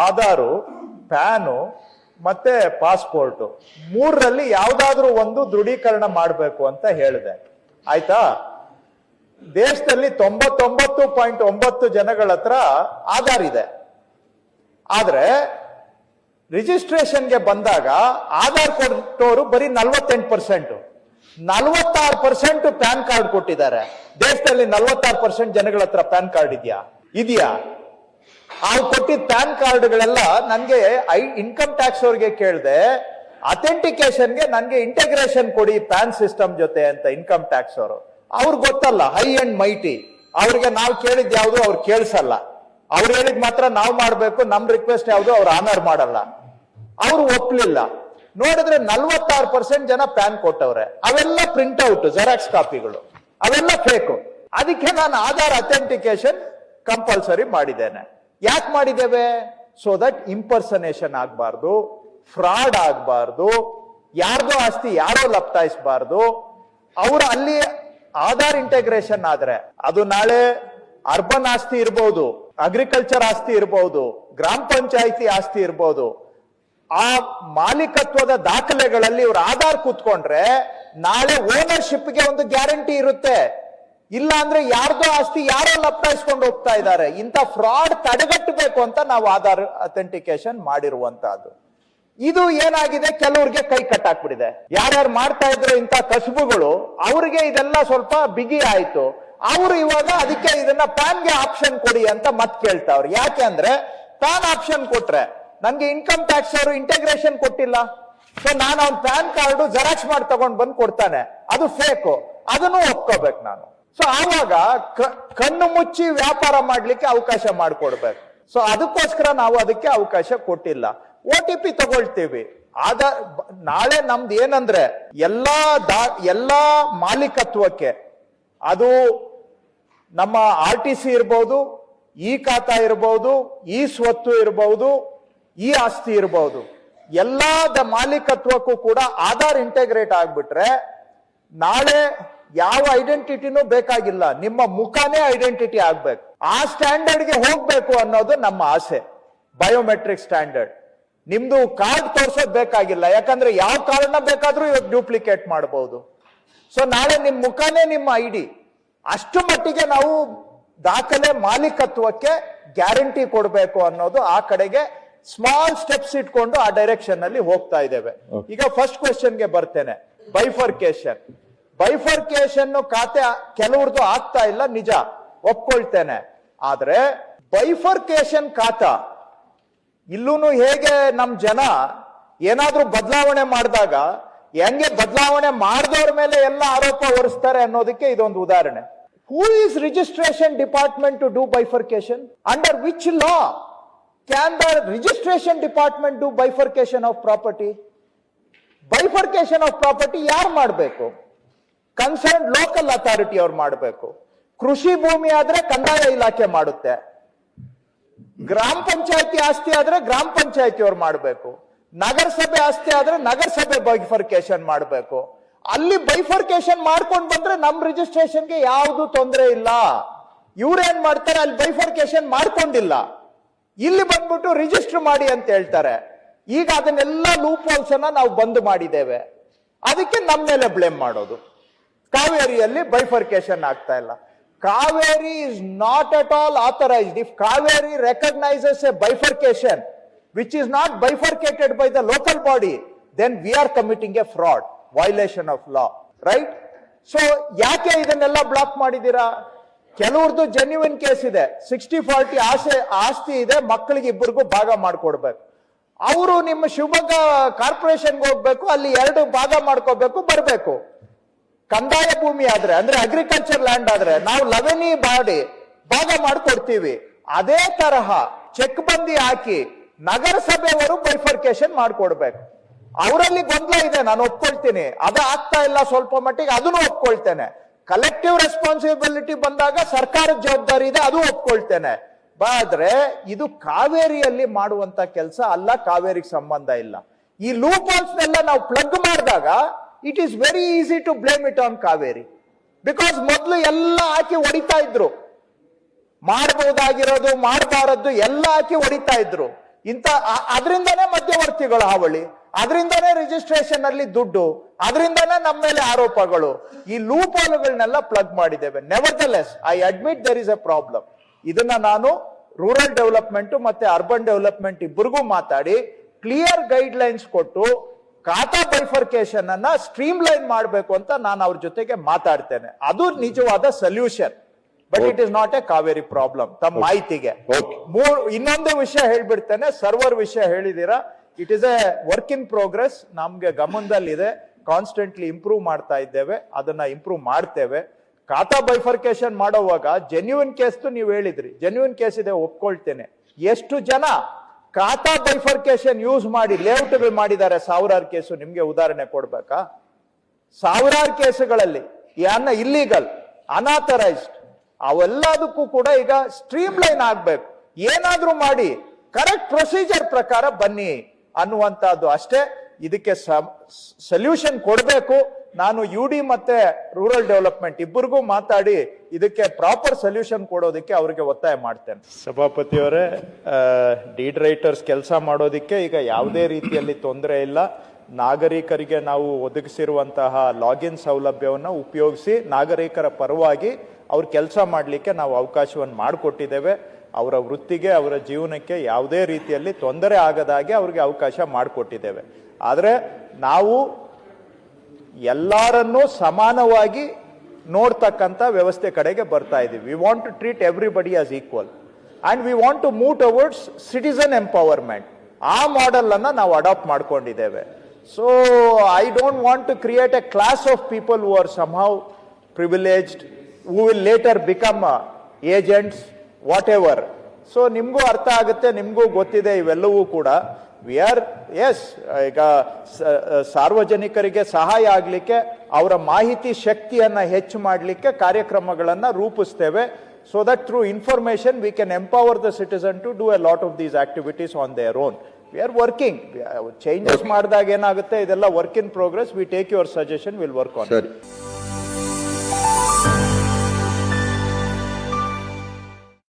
Aadhaar, pan ಮತ್ತೆ passport ಮೂರರಲ್ಲಿ ಯಾವ್ದಾದ್ರು ಒಂದು ದೃಢೀಕರಣ ಮಾಡಬೇಕು ಅಂತ ಹೇಳಿದೆ. ಆಯ್ತಾ? ದೇಶದಲ್ಲಿ 99.9 ಜನಗಳ ಹತ್ರ ಆಧಾರ್ ಇದೆ. ಆದ್ರೆ ರಿಜಿಸ್ಟ್ರೇಷನ್ಗೆ ಬಂದಾಗ ಆಧಾರ್ ಕೊಟ್ಟವರು ಬರೀ 48%, 46% ಪ್ಯಾನ್ ಕಾರ್ಡ್ ಕೊಟ್ಟಿದ್ದಾರೆ. ದೇಶದಲ್ಲಿ 46% ಜನಗಳ ಹತ್ರ ಪ್ಯಾನ್ ಕಾರ್ಡ್ ಇದೆಯಾ? ಅವ್ರು ಕೊಟ್ಟಿದ್ದ ಪ್ಯಾನ್ ಕಾರ್ಡ್ಗಳೆಲ್ಲ ನನ್ಗೆ ಇನ್ಕಮ್ ಟ್ಯಾಕ್ಸ್ ಅವ್ರಿಗೆ ಕೇಳಿದೆ, ಅಥೆಂಟಿಕೇಶನ್ಗೆ ನನ್ಗೆ ಇಂಟಗ್ರೇಷನ್ ಕೊಡಿ ಪ್ಯಾನ್ ಸಿಸ್ಟಮ್ ಜೊತೆ ಅಂತ. ಇನ್ಕಮ್ ಟ್ಯಾಕ್ಸ್ ಅವರು ಅವ್ರಿಗೆ ಗೊತ್ತಲ್ಲ, ಹೈ ಅಂಡ್ ಮೈಟಿ, ಅವ್ರಿಗೆ ನಾವು ಕೇಳಿದ್ ಯಾವ್ದು ಅವ್ರು ಕೇಳಿಸಲ್ಲ. ಅವ್ರು ಹೇಳಿದ್ ಮಾತ್ರ ನಾವು ಮಾಡ್ಬೇಕು, ನಮ್ ರಿಕ್ವೆಸ್ಟ್ ಯಾವ್ದು ಅವ್ರು ಆನರ್ ಮಾಡಲ್ಲ. ಅವ್ರು ಒಪ್ಲಿಲ್ಲ. ನೋಡಿದ್ರೆ 46% ಜನ ಪ್ಯಾನ್ ಕೊಟ್ಟವ್ರೆ. ಅವೆಲ್ಲ ಪ್ರಿಂಟ್ ಔಟ್ ಜೆರಾಕ್ಸ್ ಕಾಪಿಗಳು, ಅವೆಲ್ಲ ಫೇಕು. ಅದಕ್ಕೆ ನಾನು ಆಧಾರ್ ಅಥೆಂಟಿಕೇಶನ್ ಕಂಪಲ್ಸರಿ ಮಾಡಿದ್ದೇನೆ. ಯಾಕೆ ಮಾಡಿದ್ದೇವೆ? ಸೊ ದಟ್ ಇಂಪರ್ಸನೇಷನ್ ಆಗ್ಬಾರ್ದು, ಫ್ರಾಡ್ ಆಗ್ಬಾರ್ದು, ಯಾರ್ದೋ ಆಸ್ತಿ ಯಾರೋ ಲಪ್ತಾಯಿಸಬಾರ್ದು. ಅವ್ರು ಅಲ್ಲಿ ಆಧಾರ್ ಇಂಟಗ್ರೇಷನ್ ಆದ್ರೆ ಅದು ನಾಳೆ ಅರ್ಬನ್ ಆಸ್ತಿ ಇರ್ಬೋದು, ಅಗ್ರಿಕಲ್ಚರ್ ಆಸ್ತಿ ಇರ್ಬೋದು, ಗ್ರಾಮ ಪಂಚಾಯಿತಿ ಆಸ್ತಿ ಇರ್ಬೋದು. ಆ ಮಾಲೀಕತ್ವದ ದಾಖಲೆಗಳಲ್ಲಿ ಇವ್ರ ಆಧಾರ್ ಕೂತ್ಕೊಂಡ್ರೆ ನಾಳೆ ಓನರ್ಶಿಪ್ಗೆ ಒಂದು ಗ್ಯಾರಂಟಿ ಇರುತ್ತೆ. ಇಲ್ಲ ಅಂದ್ರೆ ಯಾರ್ದೋ ಆಸ್ತಿ ಯಾರೋ ಲಪ್ಟಾಯಿಸ್ಕೊಂಡು ಹೋಗ್ತಾ ಇದ್ದಾರೆ. ಇಂಥ ಫ್ರಾಡ್ ತಡೆಗಟ್ಟಬೇಕು ಅಂತ ನಾವು ಆಧಾರ್ ಅಥೆಂಟಿಕೇಶನ್ ಮಾಡಿರುವಂತಹದ್ದು. ಇದು ಏನಾಗಿದೆ, ಕೆಲವ್ರಿಗೆ ಕೈ ಕಟ್ಟಾಕ್ಬಿಟ್ಟಿದೆ. ಯಾರ್ಯಾರು ಮಾಡ್ತಾ ಇದ್ರು ಇಂಥ ಕಸುಬುಗಳು, ಅವ್ರಿಗೆ ಇದೆಲ್ಲ ಸ್ವಲ್ಪ ಬಿಗಿ ಆಯ್ತು. ಅವರು ಇವಾಗ ಅದಕ್ಕೆ ಇದನ್ನ ಪ್ಯಾನ್ಗೆ ಆಪ್ಷನ್ ಕೊಡಿ ಅಂತ ಮತ್ ಕೇಳ್ತಾವ್ರು. ಯಾಕೆ ಅಂದ್ರೆ ಪ್ಯಾನ್ ಆಪ್ಷನ್ ಕೊಟ್ರೆ ನನ್ಗೆ ಇನ್ಕಮ್ ಟ್ಯಾಕ್ಸ್ ಅವರು ಇಂಟಗ್ರೇಷನ್ ಕೊಟ್ಟಿಲ್ಲ. ಸೊ ನಾನು ಅವ್ನ ಪ್ಯಾನ್ ಕಾರ್ಡು ಜೆರಾಕ್ಸ್ ಮಾಡಿ ತಗೊಂಡ್ ಬಂದು ಕೊಡ್ತಾನೆ, ಅದು ಫೇಕು, ಅದನ್ನು ಒಪ್ಕೋಬೇಕು ನಾನು. ಸೊ ಆವಾಗ ಕಣ್ಣು ಮುಚ್ಚಿ ವ್ಯಾಪಾರ ಮಾಡ್ಲಿಕ್ಕೆ ಅವಕಾಶ ಮಾಡಿಕೊಡ್ಬೇಕು. ಸೊ ಅದಕ್ಕೋಸ್ಕರ ನಾವು ಅದಕ್ಕೆ ಅವಕಾಶ ಕೊಟ್ಟಿಲ್ಲ. OTP ತಗೊಳ್ತೀವಿ. ನಾಳೆ ನಮ್ದು ಏನಂದ್ರೆ ಎಲ್ಲಾ ಮಾಲೀಕತ್ವಕ್ಕೆ, ಅದು ನಮ್ಮ RTC ಇರ್ಬೋದು, ಈ ಖಾತಾ ಇರ್ಬೋದು, ಈ ಸ್ವತ್ತು ಇರ್ಬೋದು, ಈ ಆಸ್ತಿ ಇರ್ಬೋದು, ಎಲ್ಲದ ಮಾಲೀಕತ್ವಕ್ಕೂ ಕೂಡ ಆಧಾರ್ ಇಂಟಗ್ರೇಟ್ ಆಗ್ಬಿಟ್ರೆ ನಾಳೆ ಯಾವ ಐಡೆಂಟಿಟಿನೂ ಬೇಕಾಗಿಲ್ಲ, ನಿಮ್ಮ ಮುಖನೇ ಐಡೆಂಟಿಟಿ ಆಗ್ಬೇಕು. ಆ ಸ್ಟ್ಯಾಂಡರ್ಡ್ಗೆ ಹೋಗ್ಬೇಕು ಅನ್ನೋದು ನಮ್ಮ ಆಸೆ. Biometric standard. ನಿಮ್ದು ಕಾರ್ಡ್ ತೋರ್ಸೋದ್ ಬೇಕಾಗಿಲ್ಲ, ಯಾಕಂದ್ರೆ ಯಾವ ಕಾರ್ಡ್ನ ಬೇಕಾದ್ರೂ ಇವತ್ತು ಡ್ಯೂಪ್ಲಿಕೇಟ್ ಮಾಡಬಹುದು. ಸೊ ನಾಳೆ ನಿಮ್ ಮುಖನೇ ನಿಮ್ಮ ID. ಅಷ್ಟು ಮಟ್ಟಿಗೆ ನಾವು ದಾಖಲೆ ಮಾಲೀಕತ್ವಕ್ಕೆ ಗ್ಯಾರಂಟಿ ಕೊಡಬೇಕು ಅನ್ನೋದು, ಆ ಕಡೆಗೆ ಸ್ಮಾಲ್ ಸ್ಟೆಪ್ಸ್ ಇಟ್ಕೊಂಡು ಆ ಡೈರೆಕ್ಷನ್ ಅಲ್ಲಿ ಹೋಗ್ತಾ ಇದ್ದೇವೆ. ಈಗ ಫಸ್ಟ್ ಕ್ವೆಶ್ಚನ್ಗೆ ಬರ್ತೇನೆ. ಬೈಫರ್ಕೇಶನ್ ಖಾತೆ ಕೆಲವ್ರದ್ದು ಆಗ್ತಾ ಇಲ್ಲ, ನಿಜ, ಒಪ್ಕೊಳ್ತೇನೆ. ಆದ್ರೆ ಬೈಫರ್ಕೇಶನ್ ಖಾತಾ ಇಲ್ಲೂ ಹೇಗೆ ನಮ್ ಜನ ಏನಾದ್ರೂ ಬದಲಾವಣೆ ಮಾಡಿದಾಗ ಹೆಂಗೆ ಬದಲಾವಣೆ ಮಾಡಿದವ್ರ ಮೇಲೆ ಎಲ್ಲ ಆರೋಪ ಹೊರಿಸ್ತಾರೆ ಅನ್ನೋದಕ್ಕೆ ಇದೊಂದು ಉದಾಹರಣೆ. Who is registration department to do bifurcation? Under which law can the registration department do bifurcation of property? Bifurcation of property ಯಾರು ಮಾಡಬೇಕು? ಕನ್ಸರ್ನ್ ಲೋಕಲ್ ಅಥಾರಿಟಿ ಅವ್ರು ಮಾಡಬೇಕು. ಕೃಷಿ ಭೂಮಿ ಆದ್ರೆ ಕಂದಾಯ ಇಲಾಖೆ ಮಾಡುತ್ತೆ. ಗ್ರಾಮ ಪಂಚಾಯತಿ ಆಸ್ತಿ ಆದ್ರೆ ಗ್ರಾಮ ಪಂಚಾಯತಿ ಅವ್ರು ಮಾಡಬೇಕು. ನಗರಸಭೆ ಆಸ್ತಿ ಆದ್ರೆ ನಗರಸಭೆ ಬೈಫರ್ಕೇಶನ್ ಮಾಡಬೇಕು. ಅಲ್ಲಿ ಬೈಫರ್ಕೇಶನ್ ಮಾಡ್ಕೊಂಡು ಬಂದ್ರೆ ನಮ್ ರಿಜಿಸ್ಟ್ರೇಷನ್ಗೆ ಯಾವುದು ತೊಂದರೆ ಇಲ್ಲ. ಇವ್ರೇನ್ ಮಾಡ್ತಾರೆ, ಅಲ್ಲಿ ಬೈಫರ್ಕೇಶನ್ ಮಾಡ್ಕೊಂಡಿಲ್ಲ, ಇಲ್ಲಿ ಬಂದ್ಬಿಟ್ಟು ರಿಜಿಸ್ಟರ್ ಮಾಡಿ ಅಂತ ಹೇಳ್ತಾರೆ. ಈಗ ಅದನ್ನೆಲ್ಲ ಲೂಪ್ ಹೋಲ್ಸ್ ಅನ್ನ ನಾವು ಬಂದ್ ಮಾಡಿದ್ದೇವೆ. ಅದಕ್ಕೆ ನಮ್ಮ ಮೇಲೆ ಬ್ಲೇಮ್ ಮಾಡೋದು. ಕಾವೇರಿಯಲ್ಲಿ ಬೈಫರ್ಕೇಶನ್ ಆಗ್ತಾ ಇಲ್ಲ. Kaveri is not at all authorized. If Kaveri recognizes a bifurcation which is not bifurcated by the local body, then we are committing a fraud, violation of law, right? So ಯಾಕೆ ಇದನ್ನೆಲ್ಲ block ಮಾಡಿದೀರಾ? ಕೆಲವ್ರದ್ದು genuine case ಇದೆ, 60-40 ಆಸ್ತಿ ಇದೆ, ಮಕ್ಕಳಿಗೆ ಇಬ್ಬರಿಗೂ ಭಾಗ ಮಾಡ್ಕೊಡ್ಬೇಕು. ಅವರು ನಿಮ್ಮ ಶಿವಮೊಗ್ಗ ಕಾರ್ಪೊರೇಷನ್ಗೆ ಹೋಗ್ಬೇಕು, ಅಲ್ಲಿ 2 ಭಾಗ ಮಾಡ್ಕೋಬೇಕು, ಬರ್ಬೇಕು. ಕಂದಾಯ ಭೂಮಿ ಆದ್ರೆ, ಅಂದ್ರೆ ಅಗ್ರಿಕಲ್ಚರ್ ಲ್ಯಾಂಡ್ ಆದ್ರೆ ನಾವು 11 ಮಾಡಿ ಭಾಗ ಮಾಡ್ಕೊಡ್ತೀವಿ. ಅದೇ ತರಹ ಚೆಕ್ ಬಂದಿ ಹಾಕಿ ನಗರಸಭೆಯವರು ಬೈಫರ್ಕೇಶನ್ ಮಾಡ್ಕೊಡ್ಬೇಕು. ಅವರಲ್ಲಿ ಗೊಂದಲ ಇದೆ, ನಾನು ಒಪ್ಕೊಳ್ತೀನಿ. ಅದು ಆಗ್ತಾ ಇಲ್ಲ ಸ್ವಲ್ಪ ಮಟ್ಟಿಗೆ, ಅದನ್ನು ಒಪ್ಕೊಳ್ತೇನೆ. ಕಲೆಕ್ಟಿವ್ ರೆಸ್ಪಾನ್ಸಿಬಿಲಿಟಿ ಬಂದಾಗ ಸರ್ಕಾರದ ಜವಾಬ್ದಾರಿ ಇದೆ, ಅದು ಒಪ್ಕೊಳ್ತೇನೆ. ಆದ್ರೆ ಇದು ಕಾವೇರಿಯಲ್ಲಿ ಮಾಡುವಂತ ಕೆಲಸ ಅಲ್ಲ, ಕಾವೇರಿಗೆ ಸಂಬಂಧ ಇಲ್ಲ. ಈ ಲೂಪ್ ಹೋಲ್ಸ್ನೆಲ್ಲ ನಾವು ಪ್ಲಗ್ ಮಾಡಿದಾಗ it is very easy to blame it on Kaveri, because ಮೊದಲು ಎಲ್ಲ ಹಾಕಿ ಹೊಡಿತಾ ಇದ್ರು, ಮಾಡಬಹುದಾಗಿರೋದು ಮಾಡಬಾರದು ಎಲ್ಲ ಹಾಕಿ ಹೊಡಿತಾ ಇದ್ರು. ಅದರಿಂದಾನೇ ಮಧ್ಯವರ್ತಿಗಳ ಹಾವಳಿ, ಅದರಿಂದಾನೇ ರಿಜಿಸ್ಟ್ರೇಷನ್ ಅಲ್ಲಿ ದುಡ್ಡು, ಅದರಿಂದಾನೇ ನಮ್ಮ ಮೇಲೆ ಆರೋಪಗಳು. ಈ ಲೂಪ್ ಹೋಲ್ಗಳನ್ನೆಲ್ಲ ಪ್ಲಗ್ ಮಾಡಿದ್ದೇವೆ. Nevertheless I admit there is a problem. ಇದನ್ನ ನಾನು ರೂರಲ್ ಡೆವಲಪ್ಮೆಂಟ್ ಮತ್ತೆ ಅರ್ಬನ್ ಡೆವಲಪ್ಮೆಂಟ್ ಇಬ್ಬರಿಗೂ ಮಾತಾಡಿ ಕ್ಲಿಯರ್ ಗೈಡ್ ಲೈನ್ಸ್ ಕೊಟ್ಟು ಖಾತಾ ಬೈಫರ್ಕೇಶನ್ ಅನ್ನ ಸ್ಟ್ರೀಮ್ ಲೈನ್ ಮಾಡಬೇಕು ಅಂತ ನಾನು ಅವ್ರ ಜೊತೆಗೆ ಮಾತಾಡ್ತೇನೆ. ಅದು ನಿಜವಾದ solution. But it is not a Kaveri problem. ತಮ್ಮ ಮಾಹಿತಿಗೆ ಇನ್ನೊಂದು ವಿಷಯ ಹೇಳ್ಬಿಡ್ತೇನೆ. ಸರ್ವರ್ ವಿಷಯ ಹೇಳಿದೀರಾ, it is a work in progress. ನಮ್ಗೆ ಗಮನದಲ್ಲಿದೆ, ಕಾನ್ಸ್ಟೆಂಟ್ಲಿ ಇಂಪ್ರೂವ್ ಮಾಡ್ತಾ ಇದ್ದೇವೆ, ಅದನ್ನ ಇಂಪ್ರೂವ್ ಮಾಡ್ತೇವೆ. ಖಾತಾ ಬೈಫರ್ಕೇಶನ್ ಮಾಡೋವಾಗ ಜೆನ್ಯೂನ್ ಕೇಸ್ ನೀವು ಹೇಳಿದ್ರಿ, ಜೆನ್ಯೂನ್ ಕೇಸ್ ಇದೆ, ಒಪ್ಕೊಳ್ತೇನೆ. ಎಷ್ಟು ಜನ ಖಾತಾ ಬೈಫರ್ಕೇಶನ್ ಯೂಸ್ ಮಾಡಿ ಲೇಔಟ್ಗಳು ಮಾಡಿದ್ದಾರೆ? ಸಾವಿರಾರು ಕೇಸು. ನಿಮ್ಗೆ ಉದಾಹರಣೆ ಕೊಡ್ಬೇಕಾ? ಸಾವಿರಾರು ಕೇಸುಗಳಲ್ಲಿ ಇಲ್ಲೀಗಲ್, ಅನಾಥರೈಸ್ಡ್, ಅವೆಲ್ಲದಕ್ಕೂ ಕೂಡ ಈಗ ಸ್ಟ್ರೀಮ್ ಲೈನ್ ಆಗ್ಬೇಕು. ಏನಾದ್ರೂ ಮಾಡಿ ಕರೆಕ್ಟ್ ಪ್ರೊಸೀಜರ್ ಪ್ರಕಾರ ಬನ್ನಿ ಅನ್ನುವಂತಹದ್ದು ಅಷ್ಟೇ. ಇದಕ್ಕೆ ಸೊಲ್ಯೂಷನ್ ಕೊಡಬೇಕು. ನಾನು UD ಮತ್ತೆ ರೂರಲ್ ಡೆವಲಪ್ಮೆಂಟ್ ಇಬ್ಬರಿಗೂ ಮಾತಾಡಿ ಇದಕ್ಕೆ ಪ್ರಾಪರ್ ಸೊಲ್ಯೂಷನ್ ಕೊಡೋದಕ್ಕೆ ಅವರಿಗೆ ಒತ್ತಾಯ ಮಾಡ್ತೇನೆ. ಸಭಾಪತಿಯವರೇ, ಡೀಡ್ ರೈಟರ್ಸ್ ಕೆಲಸ ಮಾಡೋದಕ್ಕೆ ಈಗ ಯಾವುದೇ ರೀತಿಯಲ್ಲಿ ತೊಂದರೆ ಇಲ್ಲ. ನಾಗರಿಕರಿಗೆ ನಾವು ಒದಗಿಸಿರುವಂತಹ ಲಾಗಿನ್ ಸೌಲಭ್ಯವನ್ನು ಉಪಯೋಗಿಸಿ ನಾಗರಿಕರ ಪರವಾಗಿ ಅವ್ರ ಕೆಲಸ ಮಾಡಲಿಕ್ಕೆ ನಾವು ಅವಕಾಶವನ್ನು ಮಾಡಿಕೊಟ್ಟಿದ್ದೇವೆ. ಅವರ ವೃತ್ತಿಗೆ, ಅವರ ಜೀವನಕ್ಕೆ ಯಾವುದೇ ರೀತಿಯಲ್ಲಿ ತೊಂದರೆ ಆಗದಾಗೆ ಅವ್ರಿಗೆ ಅವಕಾಶ ಮಾಡಿಕೊಟ್ಟಿದ್ದೇವೆ. ಆದರೆ ನಾವು ಎಲ್ಲರನ್ನೂ ಸಮಾನವಾಗಿ ನೋಡ್ತಕ್ಕಂಥ ವ್ಯವಸ್ಥೆ ಕಡೆಗೆ ಬರ್ತಾ ಇದ್ದೀವಿ. We want to treat everybody as equal and we want to move towards citizen empowerment. ಆ ಮಾಡೆಲ್ ಅನ್ನ ನಾವು ಅಡಾಪ್ಟ್ ಮಾಡ್ಕೊಂಡಿದ್ದೇವೆ. So I don't want to create a class of people who are somehow privileged, who will later become agents, whatever. So ನಿಮ್ಗೂ ಅರ್ಥ ಆಗುತ್ತೆ, ನಿಮ್ಗೂ ಗೊತ್ತಿದೆ ಇವೆಲ್ಲವೂ ಕೂಡ. ವಿ ಆರ್ ಈಗ ಸಾರ್ವಜನಿಕರಿಗೆ ಸಹಾಯ ಆಗಲಿಕ್ಕೆ, ಅವರ ಮಾಹಿತಿ ಶಕ್ತಿಯನ್ನ ಹೆಚ್ಚು ಮಾಡಲಿಕ್ಕೆ ಕಾರ್ಯಕ್ರಮಗಳನ್ನ ರೂಪಿಸ್ತೇವೆ. So that through information we can empower the citizen to do a lot of these activities on their own. We are working. Changes ಮಾಡಿದಾಗ ಏನಾಗುತ್ತೆ, ಇದೆಲ್ಲ work in progress. We take your suggestion, will work on.